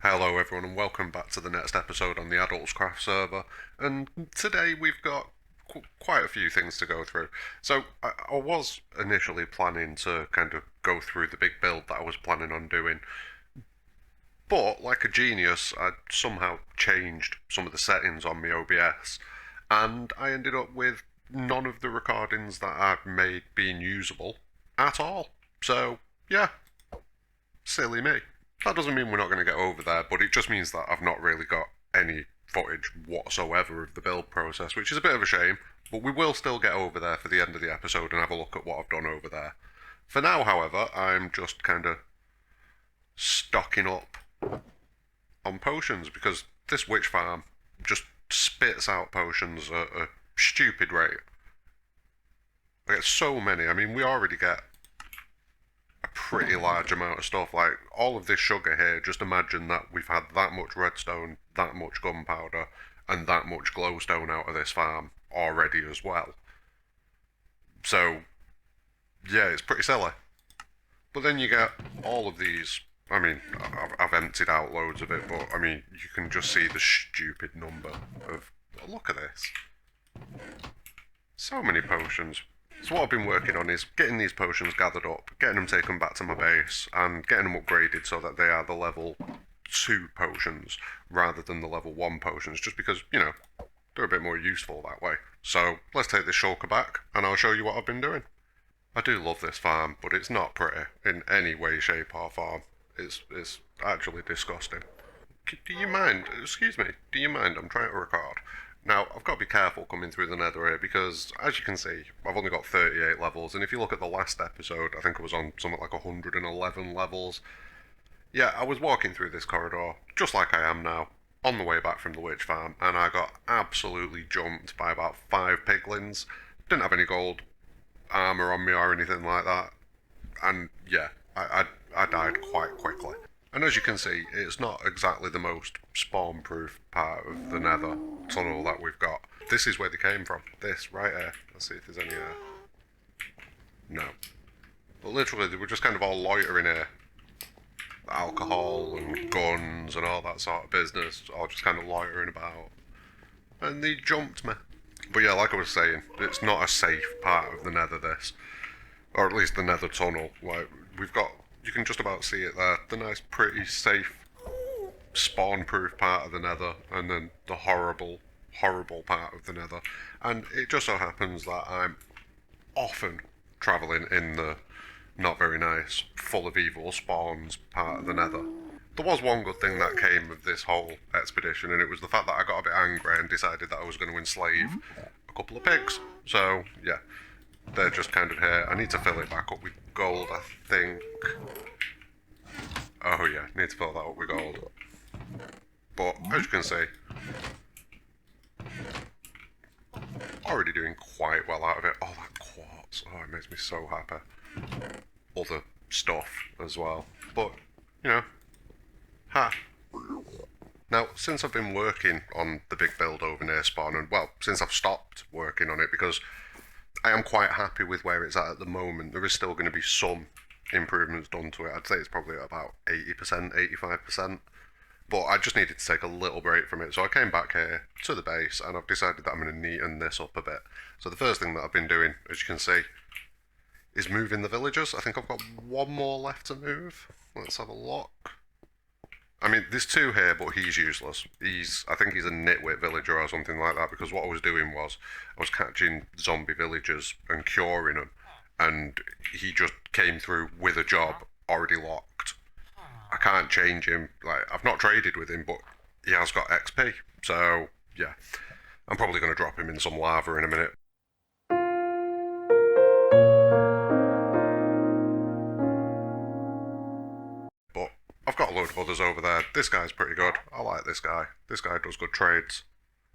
Hello everyone and welcome back to the next episode on the Adultscraft server, and today we've got quite a few things to go through. So I was initially planning to kind of go through the big build that I was planning on doing, but like a genius I somehow changed some of the settings on my OBS, and I ended up with none of the recordings that I've made being usable at all. So yeah, silly me. That doesn't mean we're not going to get over there, but it just means that I've not really got any footage whatsoever of the build process, which is a bit of a shame, but we will still get over there for the end of the episode and have a look at what I've done over there. For now, however, I'm just kind of stocking up on potions because this witch farm just spits out potions at a stupid rate. I get so many. I mean, we already get a pretty large amount of stuff. Like, all of this sugar here, just imagine that we've had that much redstone, that much gunpowder, and that much glowstone out of this farm already as well. So, yeah, it's pretty silly. But then you get all of these. I mean, I've emptied out loads of it, but I mean, you can just see the stupid number of. Look at this. So many potions. So what I've been working on is getting these potions gathered up, getting them taken back to my base, and getting them upgraded so that they are the level 2 potions rather than the level 1 potions, just because, you know, they're a bit more useful that way. So let's take this shulker back, and I'll show you what I've been doing. I do love this farm, but it's not pretty in any way, shape or form. It's actually disgusting. Do you mind, excuse me, do you mind, I'm trying to record. Now, I've got to be careful coming through the nether here because, as you can see, I've only got 38 levels, and if you look at the last episode, I think I was on something like 111 levels. Yeah, I was walking through this corridor, just like I am now, on the way back from the witch farm, and I got absolutely jumped by about 5 piglins. Didn't have any gold armour on me or anything like that, and yeah, I died quite quickly. And as you can see, it's not exactly the most spawn-proof part of the nether tunnel that we've got. This is where they came from. This, right here. Let's see if there's any No. But literally, they were just kind of all loitering here. Alcohol and guns and all that sort of business, all just kind of loitering about. And they jumped me. But yeah, like I was saying, it's not a safe part of the nether, this. Or at least the nether tunnel. Like, we've got, you can just about see it there, the nice, pretty, safe, spawn-proof part of the nether, and then the horrible, horrible part of the nether. And it just so happens that I'm often travelling in the not very nice, full of evil spawns part of the nether. There was one good thing that came of this whole expedition, and it was the fact that I got a bit angry and decided that I was going to enslave a couple of pigs. So, yeah, they're just kind of here. I need to fill it back up with gold, I think. Oh yeah, need to fill that up with gold. But, as you can see, already doing quite well out of it. Oh, that quartz. Oh, it makes me so happy. Other stuff as well. But, you know, ha. Now, since I've been working on the big build over near spawn, and well, since I've stopped working on it because I am quite happy with where it's at the moment. There is still going to be some improvements done to it. I'd say it's probably at about 80%, 85%. But I just needed to take a little break from it. So I came back here to the base and I've decided that I'm going to neaten this up a bit. So the first thing that I've been doing, as you can see, is moving the villagers. I think I've got one more left to move. Let's have a look. I mean, there's 2 here, but he's useless. I think he's a nitwit villager or something like that, because what I was doing was, I was catching zombie villagers and curing them, and he just came through with a job already locked. I can't change him, like, I've not traded with him, but he has got XP, so, yeah. I'm probably going to drop him in some lava in a minute. But I've got a load of others over there. This guy's pretty good. I like this guy. This guy does good trades.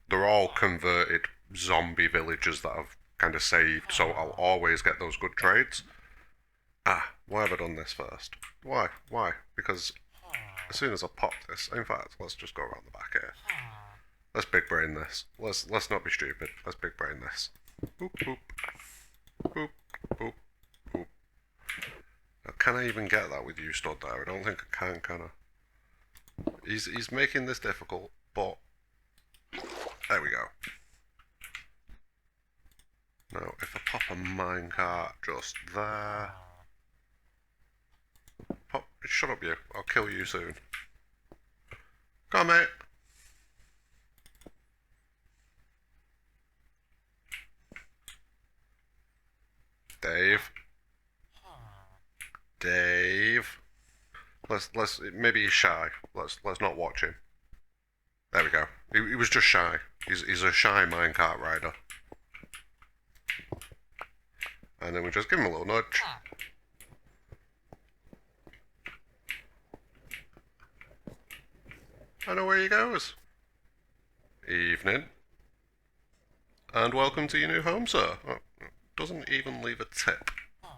They're all converted zombie villagers that I've kind of saved, so I'll always get those good trades. Ah, why have I done this first? Why? Why? Because as soon as I pop this, in fact, let's just go around the back here. Let's big brain this. Let's not be stupid. Let's big brain this. Boop, boop. Boop, boop, boop. Now, can I even get that with you stood there? I don't think I can I? He's making this difficult, but there we go. Now, if I pop a minecart just there... Pop, shut up you, I'll kill you soon. Come on, mate. Dave. Dave. Let's maybe he's shy. Let's not watch him. There we go. He was just shy. He's a shy minecart rider. And then we just give him a little nudge. I know where he goes. Evening. And welcome to your new home, sir. Oh, doesn't even leave a tip.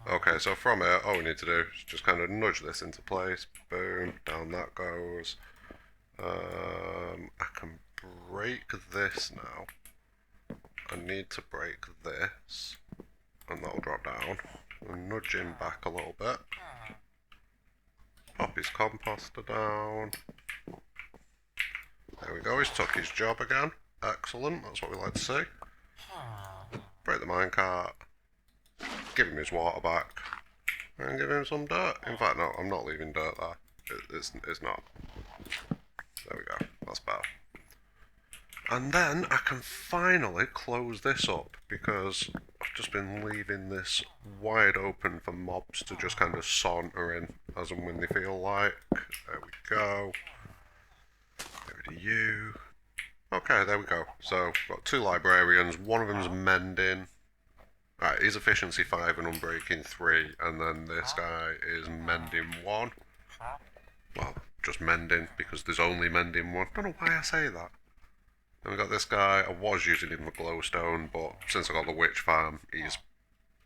Okay, so from here, all we need to do is just kind of nudge this into place. Boom, down that goes. I can break this now. I need to break this. And that'll drop down. And nudge him back a little bit. Pop his composter down. There we go, he's took his job again. Excellent, that's what we like to see. Break the minecart. Give him his water back. And give him some dirt. In fact, no, I'm not leaving dirt there. It's not. There we go, that's better. And then I can finally close this up because I've just been leaving this wide open for mobs to just kind of saunter in as and when they feel like. There we go. Get rid of you. Okay, there we go. So, we've got 2 librarians, one of them's mending. Right, he's efficiency 5 and unbreaking 3, and then this guy is mending 1. Well, just mending, because there's only mending 1. I don't know why I say that. Then we got this guy. I was using him for glowstone, but since I got the witch farm, he's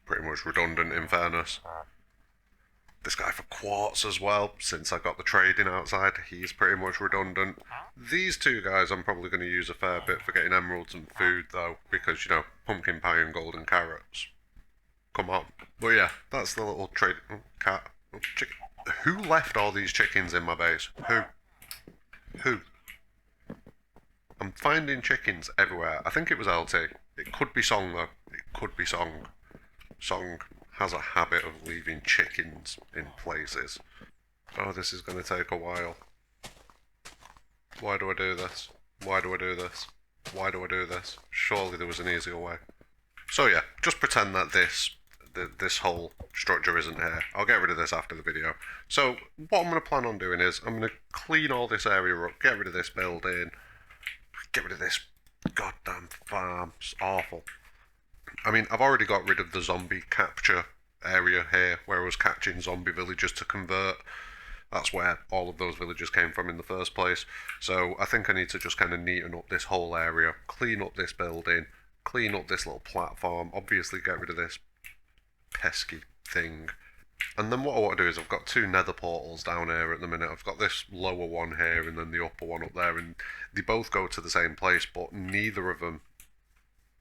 pretty much redundant in fairness. This guy for quartz as well, since I got the trading outside, he's pretty much redundant. These 2 guys I'm probably going to use a fair bit for getting emeralds and food though, because, you know, pumpkin pie and golden carrots. Come on. But yeah, that's the little trade... Oh, cat. Oh, chicken. Who left all these chickens in my base? Who? I'm finding chickens everywhere. I think it was LT. It could be Song though. It could be Song. Song has a habit of leaving chickens in places. Oh, this is going to take a while. Why do I do this? Why do I do this? Why do I do this? Surely there was an easier way. So yeah, just pretend that this whole structure isn't here. I'll get rid of this after the video. So what I'm going to plan on doing is I'm going to clean all this area up, get rid of this building, get rid of this goddamn farm. It's awful. I mean, I've already got rid of the zombie capture area here, where I was catching zombie villagers to convert. That's where all of those villagers came from in the first place. So I think I need to just kind of neaten up this whole area, clean up this building, clean up this little platform, obviously get rid of this pesky thing. And then what I want to do is I've got 2 nether portals down here at the minute. I've got this lower one here and then the upper one up there, and they both go to the same place, but neither of them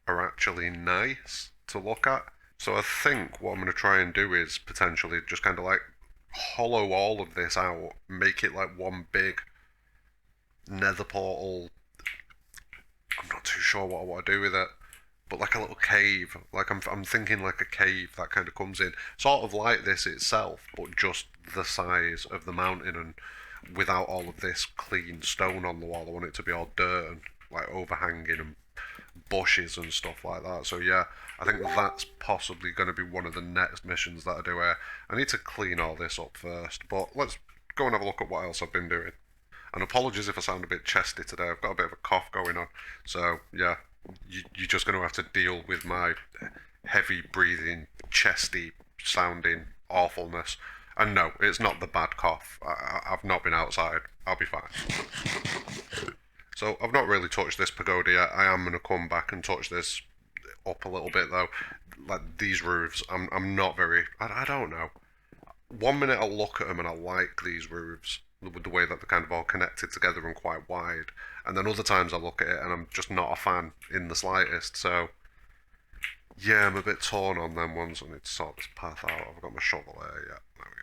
are actually nice to look at. So I think what I'm going to try and do is potentially just kind of like hollow all of this out, make it like one big nether portal. I'm not too sure what I want to do with it, but like a little cave. Like I'm thinking like a cave that kind of comes in, sort of like this itself, but just the size of the mountain and without all of this clean stone on the wall. I want it to be all dirt and like overhanging and bushes and stuff like that. So yeah, I think that's possibly going to be one of the next missions that I do here. I need to clean all this up first, but let's go and have a look at what else I've been doing. And apologies if I sound a bit chesty today, I've got a bit of a cough going on. So yeah, you're just going to have to deal with my heavy breathing, chesty sounding awfulness. And no, it's not the bad cough. I've not been outside. I'll be fine. So I've not really touched this pagoda yet. I am going to come back and touch this up a little bit though. Like these roofs, I'm not very... I don't know. One minute I'll look at them and I like these roofs, with the way that they're kind of all connected together and quite wide. And then other times I look at it and I'm just not a fan in the slightest. So yeah, I'm a bit torn on them ones. I need to sort this path out. I've got my shovel there, yeah. There we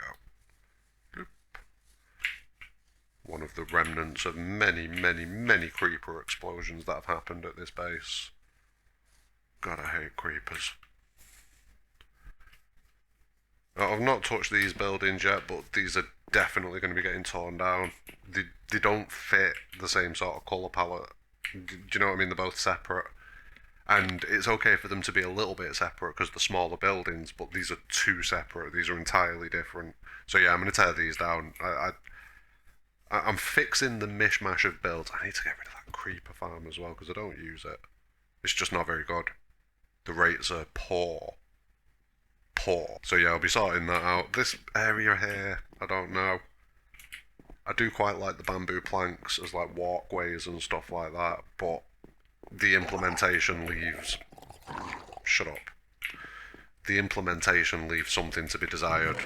go. One of the remnants of many, many, many creeper explosions that have happened at this base. God, I hate creepers. I've not touched these buildings yet, but these are definitely going to be getting torn down. They don't fit the same sort of colour palette. Do you know what I mean? They're both separate. And it's okay for them to be a little bit separate because they're smaller buildings, but these are too separate. These are entirely different. So yeah, I'm going to tear these down. I'm fixing the mishmash of builds. I need to get rid of that creeper farm as well because I don't use it. It's just not very good. The rates are poor. Poor. So yeah, I'll be sorting that out. This area here, I don't know. I do quite like the bamboo planks as like walkways and stuff like that, but the implementation leaves... Shut up. The implementation leaves something to be desired.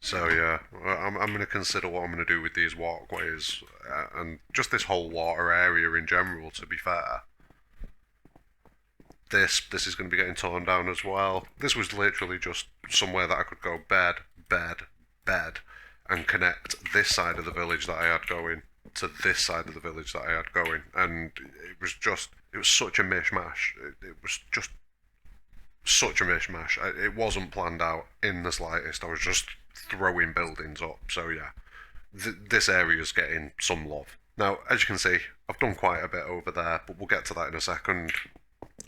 So yeah, I'm going to consider what I'm going to do with these walkways and just this whole water area in general, to be fair. This is going to be getting torn down as well. This was literally just somewhere that I could go bed, and connect this side of the village that I had going to this side of the village that I had going, and it was such a mishmash. It was just such a mishmash. It wasn't planned out in the slightest. I was just throwing buildings up. So yeah, this area is getting some love. Now, as you can see, I've done quite a bit over there, but we'll get to that in a second.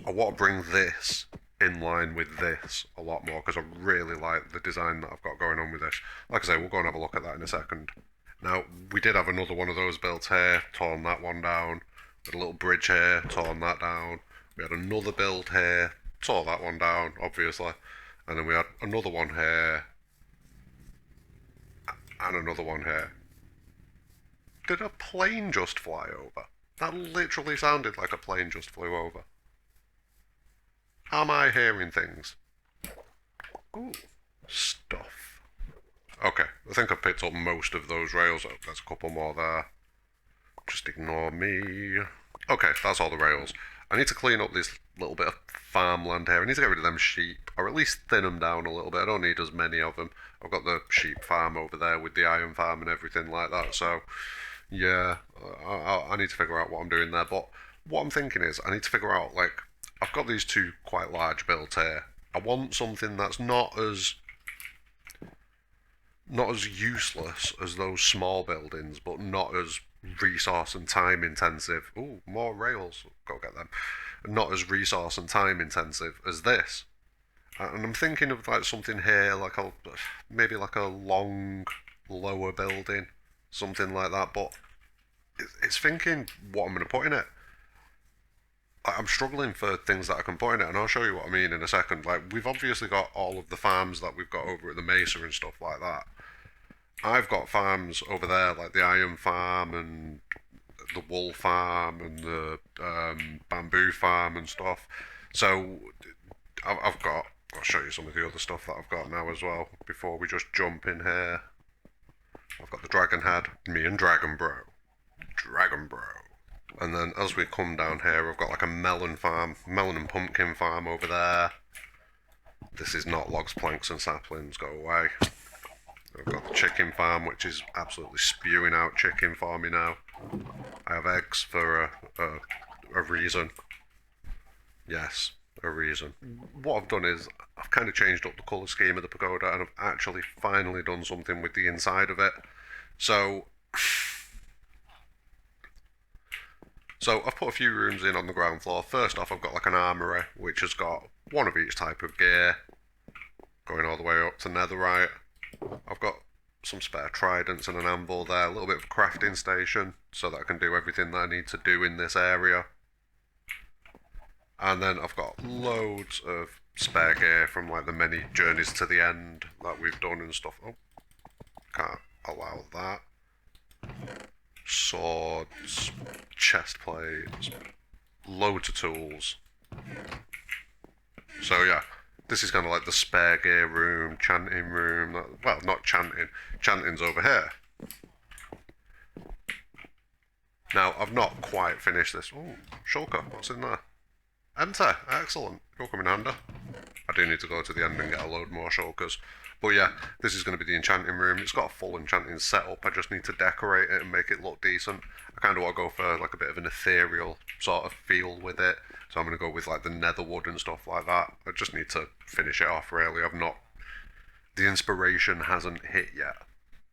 I want to bring this in line with this a lot more because I really like the design that I've got going on with this. Like I say, we'll go and have a look at that in a second. Now, we did have another one of those built here, torn that one down. We had a little bridge here, torn that down. We had another build here, tore that one down, obviously. And then we had another one here, and another one here. Did a plane just fly over? That literally sounded like a plane just flew over. Am I hearing things? Ooh, stuff. Okay, I think I picked up most of those rails. Oh, there's a couple more there. Just ignore me. Okay, that's all the rails. I need to clean up this little bit of farmland here. I need to get rid of them sheep, or at least thin them down a little bit. I don't need as many of them. I've got the sheep farm over there with the iron farm and everything like that, so yeah, I need to figure out what I'm doing there. But what I'm thinking is, I need to figure out, like, I've got these two quite large builds here. I want something that's not as useless as those small buildings, but not as resource and time intensive. Ooh, more rails. Go get them. Not as resource and time intensive as this. And I'm thinking of like something here, like maybe like a long, lower building, something like that. But it's thinking what I'm going to put in it. I'm struggling for things that I can put in it, and I'll show you what I mean in a second. Like, we've obviously got all of the farms that we've got over at the Mesa and stuff like that. I've got farms over there, like the iron farm and the wool farm and the bamboo farm and stuff. So I've got... I'll show you some of the other stuff that I've got now as well, before we just jump in here. I've got the dragon head, me and Dragon Bro. Dragon Bro. And then as we come down here, I've got like a melon farm, melon and pumpkin farm over there. This is not logs, planks and saplings, go away. I've got the chicken farm, which is absolutely spewing out chicken for me now. I have eggs for a reason. Yes, a reason. What I've done is, I've kind of changed up the colour scheme of the pagoda, and I've actually finally done something with the inside of it. So I've put a few rooms in on the ground floor. First off, I've got like an armoury, which has got one of each type of gear, going all the way up to netherite. I've got some spare tridents and an anvil there, a little bit of a crafting station, so that I can do everything that I need to do in this area. And then I've got loads of spare gear from like the many journeys to the end that we've done and stuff. Oh, can't allow that. Swords, chest plates, loads of tools. So yeah, this is kind of like the spare gear room, chanting room. Well, not chanting. Chanting's over here. Now, I've not quite finished this. Oh, shulker, what's in there? Enter, excellent. You'll come in handy. I do need to go to the end and get a load more shulkers. But yeah, this is going to be the enchanting room. It's got a full enchanting setup. I just need to decorate it and make it look decent. I kind of want to go for like a bit of an ethereal sort of feel with it. So I'm going to go with like the nether wood and stuff like that. I just need to finish it off really. I've not... The inspiration hasn't hit yet,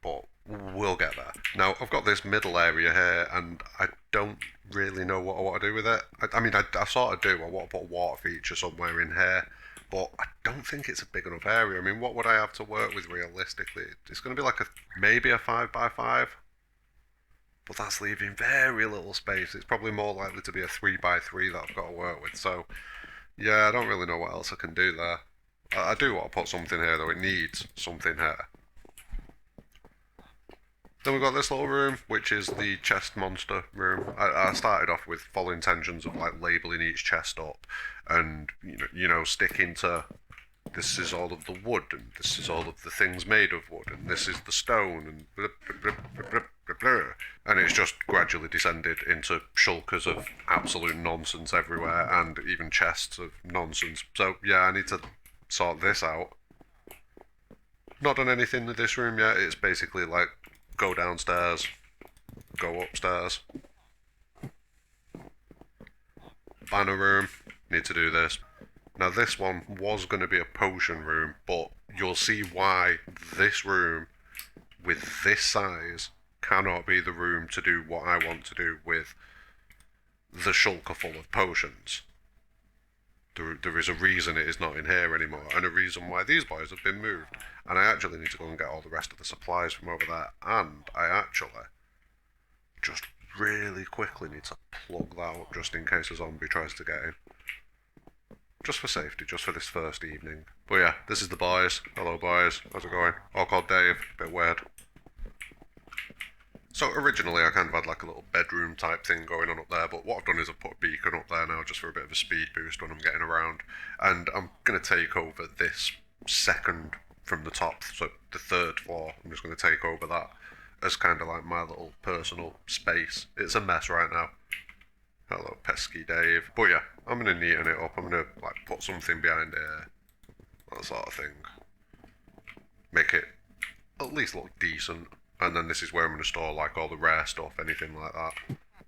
but we'll get there. Now, I've got this middle area here, and I don't really know what I want to do with it. I mean, I sort of do. I want to put a water feature somewhere in here, but I don't think it's a big enough area. I mean, what would I have to work with realistically? It's going to be like maybe a 5x5, but that's leaving very little space. It's probably more likely to be a 3x3 that I've got to work with. So, yeah, I don't really know what else I can do there. I do want to put something here, though. It needs something here. Then we've got this little room, which is the chest monster room. I started off with full intentions of like labeling each chest up, and sticking to this is all of the wood, and this is all of the things made of wood, and this is the stone, and blah, blah, blah, blah, blah, blah. And it's just gradually descended into shulkers of absolute nonsense everywhere, and even chests of nonsense. So yeah, I need to sort this out. Not done anything with this room yet. It's basically like go downstairs, go upstairs. Banner room, need to do this. Now this one was going to be a potion room, but you'll see why this room with this size cannot be the room to do what I want to do with the shulker full of potions. There is a reason it is not in here anymore, and a reason why these boys have been moved. And I actually need to go and get all the rest of the supplies from over there, and I actually just really quickly need to plug that up just in case a zombie tries to get in. Just for safety, just for this first evening. But yeah, this is the boys. Hello boys, how's it going? All called Dave, bit weird. So originally I kind of had like a little bedroom type thing going on up there, but what I've done is I've put a beacon up there now just for a bit of a speed boost when I'm getting around. And I'm going to take over this second from the top, so the third floor. I'm just going to take over that as kind of like my little personal space. It's a mess right now. Hello pesky Dave. But yeah, I'm going to neaten it up. I'm going to like put something behind here. That sort of thing. Make it at least look decent. And then this is where I'm going to store like all the rare stuff, anything like that.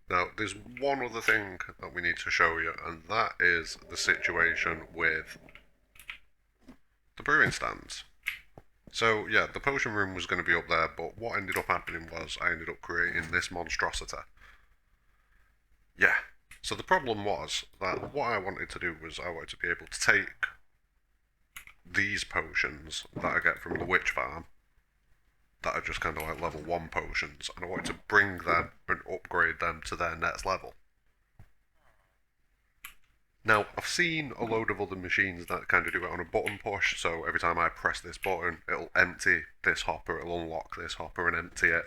Now, there's one other thing that we need to show you, and that is the situation with the brewing stands. So, yeah, the potion room was going to be up there, but what ended up happening was I ended up creating this monstrosity. Yeah. So the problem was that what I wanted to do was I wanted to be able to take these potions that I get from the witch farm, that are just kind of like level 1 potions, and I wanted to bring them and upgrade them to their next level. Now, I've seen a load of other machines that kind of do it on a button push, so every time I press this button, it'll empty this hopper, it'll unlock this hopper and empty it.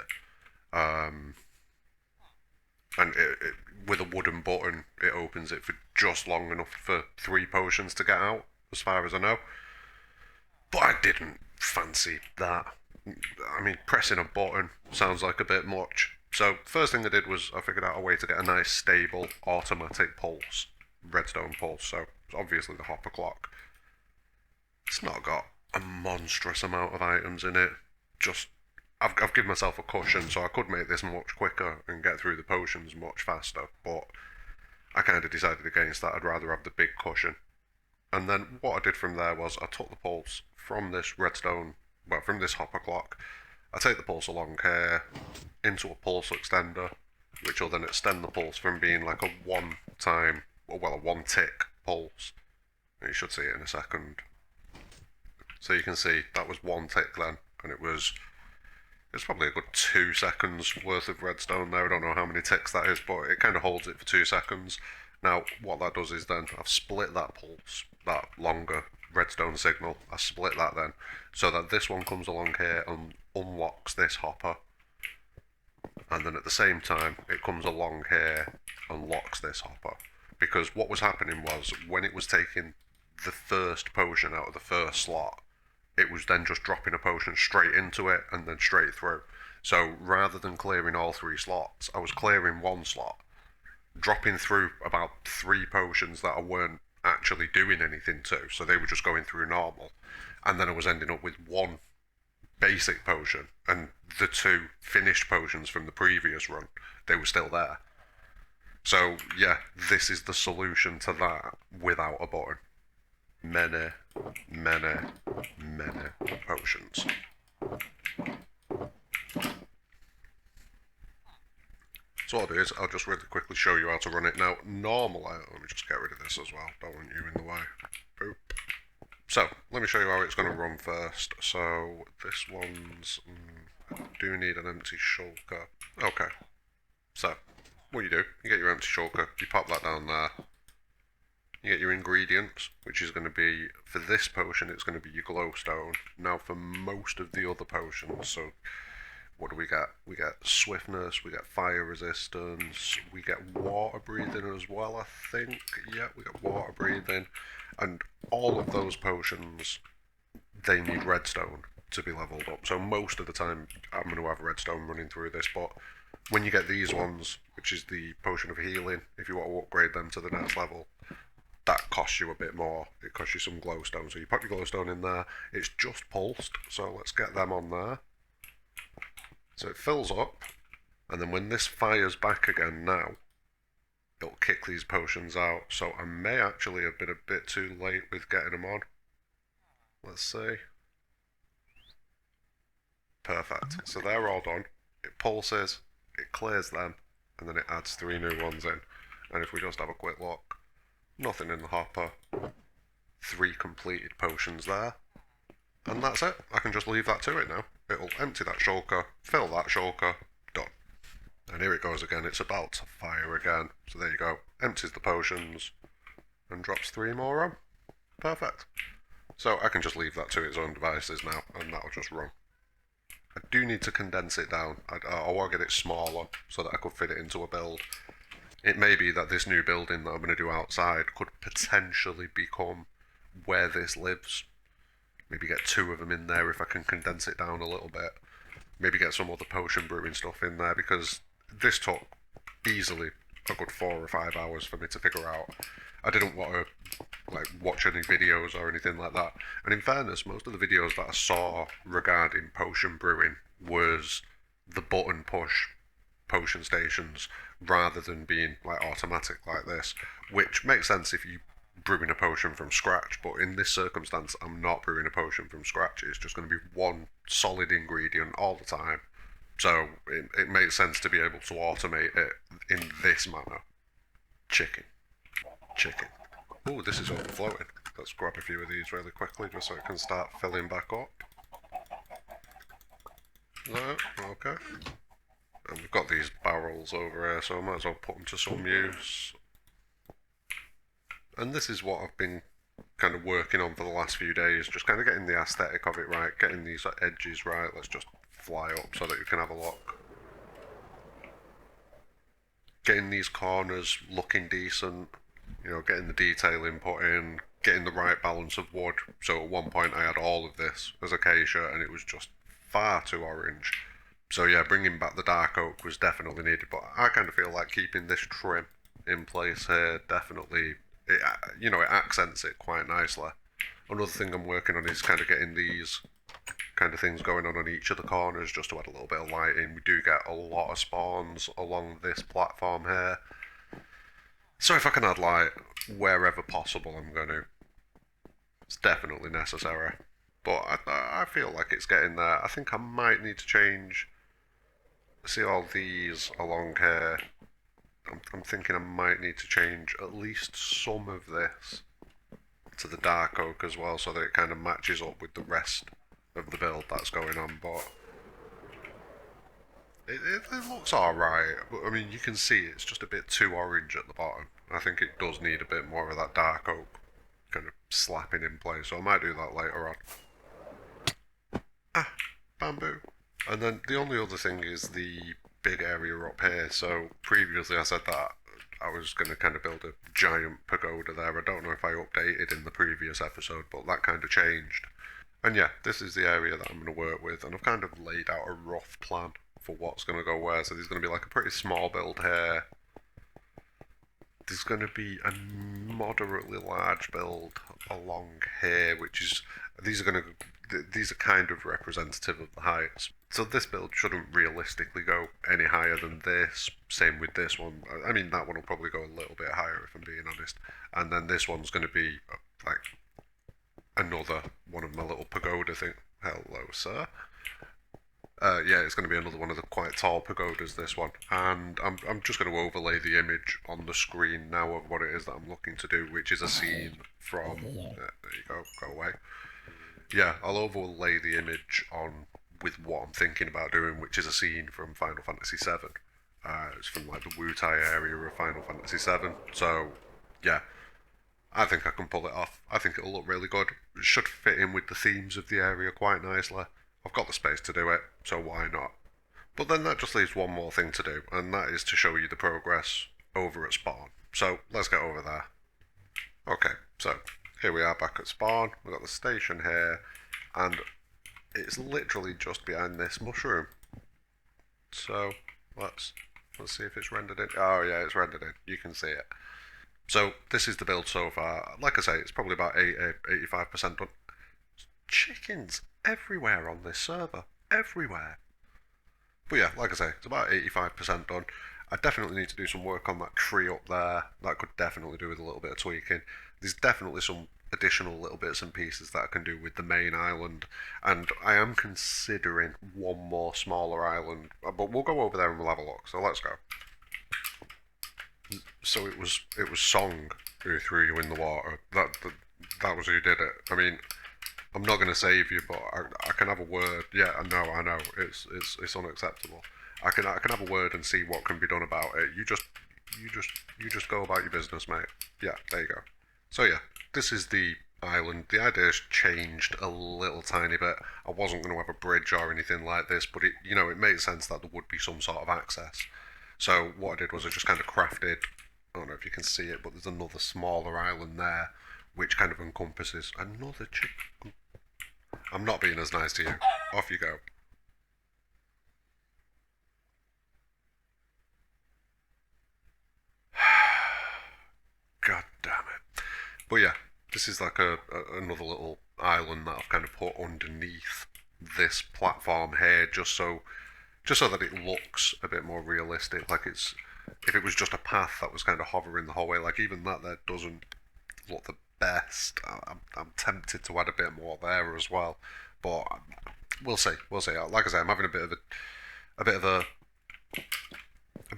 And with a wooden button, it opens it for just long enough for 3 potions to get out, as far as I know. But I didn't fancy that. I mean, pressing a button sounds like a bit much. So, first thing I did was I figured out a way to get a nice, stable, automatic pulse. Redstone pulse, so it's obviously the hopper clock. It's not got a monstrous amount of items in it. Just, I've given myself a cushion, so I could make this much quicker and get through the potions much faster, but I kind of decided against that. I'd rather have the big cushion. And then what I did from there was I took the pulse from this redstone, well, from this hopper clock. I take the pulse along here into a pulse extender, which will then extend the pulse from being like a one tick pulse. And you should see it in a second. So you can see that was 1 tick then, and it's probably a good 2 seconds worth of redstone there. I don't know how many ticks that is, but it kind of holds it for 2 seconds. Now, what that does is then I've split that pulse, that longer redstone signal, I split that then, so that this one comes along here and unlocks this hopper. And then at the same time, it comes along here and locks this hopper. Because what was happening was, when it was taking the first potion out of the first slot, it was then just dropping a potion straight into it and then straight through. So rather than clearing all 3 slots, I was clearing 1 slot, dropping through about 3 potions that I weren't actually doing anything to, so they were just going through normal. And then I was ending up with one basic potion, and the two finished potions from the previous run, they were still there. So yeah, this is the solution to that without a button. Many, many, many potions. So what I'll do is I'll just really quickly show you how to run it. Now, normally, let me just get rid of this as well, don't want you in the way. Boop. So, let me show you how it's going to run first. So, this one's... I do need an empty shulker. Okay. So, what you do, you get your empty shulker, you pop that down there. You get your ingredients, which is going to be, for this potion, it's going to be your glowstone. Now, for most of the other potions, so what do we get? We get swiftness, we get fire resistance, we get water breathing as well, I think. Yeah, we get water breathing. And all of those potions, they need redstone to be leveled up. So most of the time, I'm going to have redstone running through this, but when you get these ones, which is the potion of healing, if you want to upgrade them to the next level, that costs you a bit more. It costs you some glowstone. So you pop your glowstone in there. It's just pulsed, so let's get them on there. So it fills up, and then when this fires back again now, it'll kick these potions out. So I may actually have been a bit too late with getting them on. Let's see. Perfect. So they're all done. It pulses, it clears them, and then it adds 3 new ones in. And if we just have a quick look, nothing in the hopper. 3 completed potions there. And that's it. I can just leave that to it now. It'll empty that shulker, fill that shulker, done. And here it goes again. It's about to fire again. So there you go. Empties the potions and drops 3 more on. Perfect. So I can just leave that to its own devices now, and that'll just run. I do need to condense it down. I want to get it smaller so that I could fit it into a build. It may be that this new building that I'm going to do outside could potentially become where this lives. Maybe get 2 of them in there if I can condense it down a little bit. Maybe get some other potion brewing stuff in there, because this took easily a good 4 or 5 hours for me to figure out. I didn't want to watch any videos or anything like that. And in fairness, most of the videos that I saw regarding potion brewing was the button push potion stations rather than being automatic like this, which makes sense if you brewing a potion from scratch, but in this circumstance I'm not brewing a potion from scratch. It's just going to be one solid ingredient all the time, so it makes sense to be able to automate it in this manner. Chicken. Oh, this is overflowing. Let's grab a few of these really quickly just so it can start filling back up. There, okay. And we've got these barrels over here, so I might as well put them to some use. And this is what I've been kind of working on for the last few days, just kind of getting the aesthetic of it right, getting these edges right. Let's just fly up so that you can have a look. Getting these corners looking decent, getting the detailing put in, getting the right balance of wood. So at one point I had all of this as acacia and it was just far too orange. So yeah, bringing back the dark oak was definitely needed, but I kind of feel like keeping this trim in place here definitely, it accents it quite nicely. Another thing I'm working on is kind of getting these kind of things going on each of the corners just to add a little bit of lighting. We do get a lot of spawns along this platform here, so if I can add light wherever possible, I'm going to. It's definitely necessary, but I feel like it's getting there. I think I might need to change. See all these along here. I'm thinking I might need to change at least some of this to the dark oak as well, so that it kind of matches up with the rest of the build that's going on. But it looks alright. I mean, you can see it's just a bit too orange at the bottom. I think it does need a bit more of that dark oak kind of slapping in place, so I might do that later on. Ah, bamboo. And then the only other thing is the big area up here. So previously I said that I was going to kind of build a giant pagoda there. I don't know if I updated in the previous episode, but that kind of changed. And yeah, this is the area that I'm going to work with, and I've kind of laid out a rough plan for what's going to go where. So there's going to be like a pretty small build here. there's going to be a moderately large build along here, which is these are kind of representative of the heights. So this build shouldn't realistically go any higher than this. Same with this one. I mean, that one will probably go a little bit higher if I'm being honest. And then this one's going to be like another one of my little pagoda thing. Hello, sir. Yeah, it's going to be another one of the quite tall pagodas, this one. And I'm just going to overlay the image on the screen now of what it is that I'm looking to do, which is a scene from... there you go away. Yeah, I'll overlay the image on with what I'm thinking about doing, which is a scene from Final Fantasy VII. It's from like the Wutai area of Final Fantasy VII. So, yeah, I think I can pull it off. I think it'll look really good. It should fit in with the themes of the area quite nicely. I've got the space to do it, so why not? But then that just leaves one more thing to do, and that is to show you the progress over at spawn. So let's get over there. Okay, so here we are back at spawn. We've got the station here, and it's literally just behind this mushroom. So let's see if it's rendered in. Oh yeah, it's rendered in. You can see it. So this is the build so far. Like I say, it's probably about 85% done. Chickens everywhere on this server. Everywhere. But yeah, like I say, it's about 85% done. I definitely need to do some work on that tree up there. That could definitely do with a little bit of tweaking. There's definitely some additional little bits and pieces that I can do with the main island. And I am considering one more smaller island. But we'll go over there and we'll have a look. So let's go. So it was Song who threw you in the water. That was who did it. I mean, I'm not going to save you, but I can have a word. Yeah, I know. It's unacceptable. I can have a word and see what can be done about it. You just go about your business, mate. Yeah, there you go. So yeah, this is the island. The idea's changed a little tiny bit. I wasn't going to have a bridge or anything like this, but it made sense that there would be some sort of access. So what I did was I just kind of crafted, I don't know if you can see it, but there's another smaller island there, which kind of encompasses another chick. I'm not being as nice to you. Off you go. God damn it. But yeah, this is like another little island that I've kind of put underneath this platform here, just so that it looks a bit more realistic. Like if it was just a path that was kind of hovering the whole way, like even that there doesn't look the best. I'm tempted to add a bit more there as well, but we'll see. Like I say, I'm having a bit of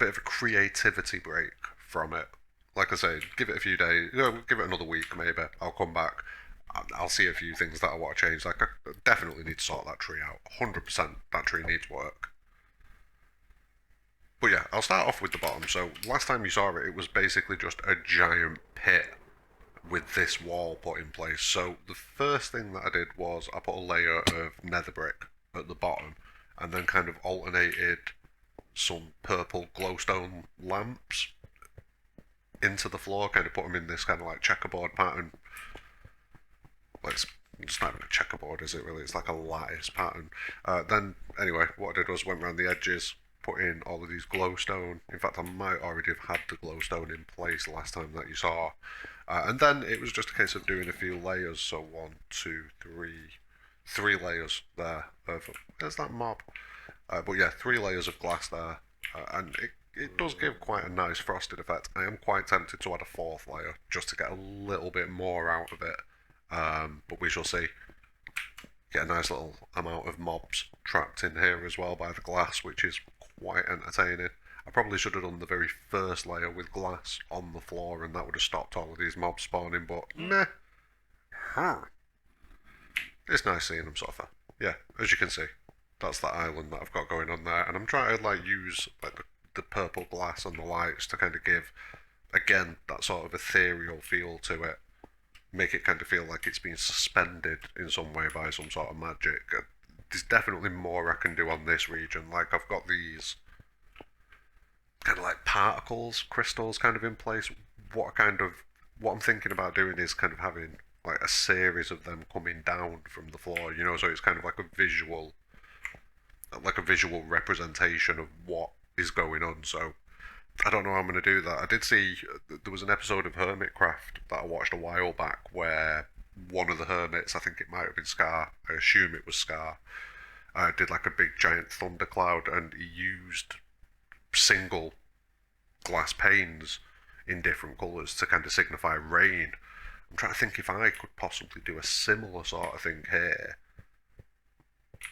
a creativity break from it. Like I say, give it a few days, give it another week maybe. I'll come back. I'll see a few things that I want to change. Like I definitely need to sort that tree out. 100% that tree needs work. But yeah, I'll start off with the bottom. So last time you saw it, it was basically just a giant pit with this wall put in place. So the first thing that I did was I put a layer of nether brick at the bottom and then kind of alternated some purple glowstone lamps into the floor, kind of put them in this kind of like checkerboard pattern. Like it's not even a checkerboard, is it really? It's like a lattice pattern. Then anyway, what I did was went around the edges, put in all of these glowstone. In fact, I might already have had the glowstone in place last time that you saw. And then it was just a case of doing a few layers. So 1, 2, 3 layers there. There's that mob. But yeah, 3 layers of glass there. And it does give quite a nice frosted effect. I am quite tempted to add a 4th layer just to get a little bit more out of it. But we shall see. Get a nice little amount of mobs trapped in here as well by the glass, which is quite entertaining. I probably should have done the very first layer with glass on the floor and that would have stopped all of these mobs spawning, but meh. It's nice seeing them suffer. Yeah, as you can see, that's that island that I've got going on there, and I'm trying to like use like the purple glass and the lights to kind of give, again, that sort of ethereal feel to it. Make it kind of feel like it's been suspended in some way by some sort of magic. There's definitely more I can do on this region. Like I've got these kind of like particles, crystals kind of in place. What I'm thinking about doing is kind of having like a series of them coming down from the floor, so it's kind of like a visual representation of what is going on. So I don't know how I'm going to do that. I did see there was an episode of Hermitcraft that I watched a while back where one of the hermits, I think it might have been Scar, I assume it was Scar, did like a big giant thundercloud and he used single glass panes in different colours to kind of signify rain. I'm trying to think if I could possibly do a similar sort of thing here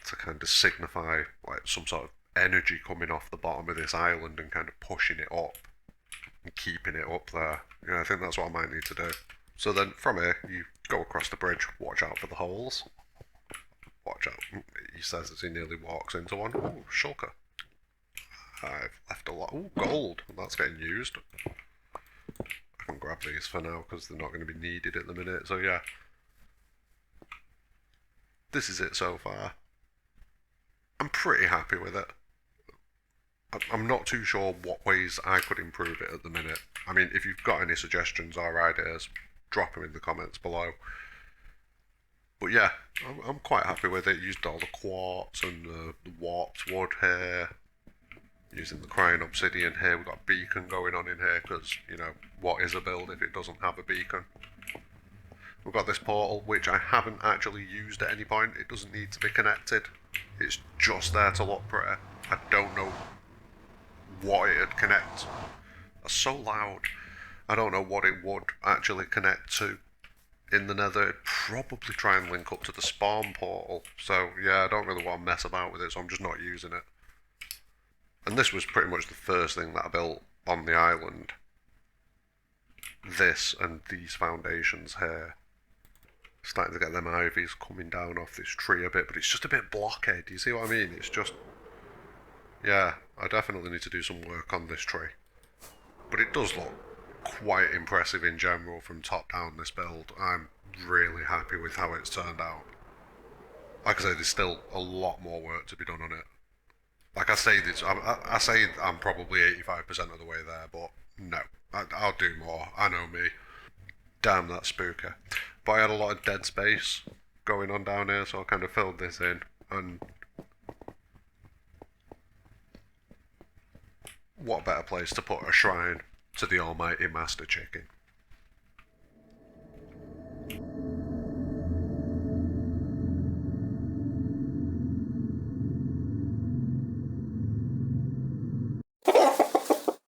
to kind of signify like some sort of energy coming off the bottom of this island and kind of pushing it up and keeping it up there. Yeah, I think that's what I might need to do. So then from here, you go across the bridge, watch out for the holes. Watch out, he says as he nearly walks into one. Ooh, shulker. I've left a lot. Ooh, gold. That's getting used. I can grab these for now because they're not going to be needed at the minute. So yeah, this is it so far. I'm pretty happy with it. I'm not too sure what ways I could improve it at the minute. I mean, if you've got any suggestions or ideas, drop them in the comments below. But yeah, I'm quite happy with it. Used all the quartz and the warped wood here. Using the crying obsidian here. We've got a beacon going on in here because, you know, what is a build if it doesn't have a beacon? We've got this portal, which I haven't actually used at any point. It doesn't need to be connected. It's just there to look pretty. I don't know what it'd connect. That's so loud. I don't know what it would actually connect to in the nether. It'd probably try and link up to the spawn portal. So yeah, I don't really want to mess about with it, so I'm just not using it. And this was pretty much the first thing that I built on the island. This and these foundations here. Starting to get them ivies coming down off this tree a bit, but it's just a bit blockhead. Do you see what I mean? It's just... yeah, I definitely need to do some work on this tree. But it does look quite impressive in general from top down, this build. I'm really happy with how it's turned out. Like I say, there's still a lot more work to be done on it. Like I say, I say I'm probably 85% of the way there, but no, I'll do more. I know me. Damn, that's spooky. But I had a lot of dead space going on down here, so I kind of filled this in. And what better place to put a shrine to the almighty Master Chicken?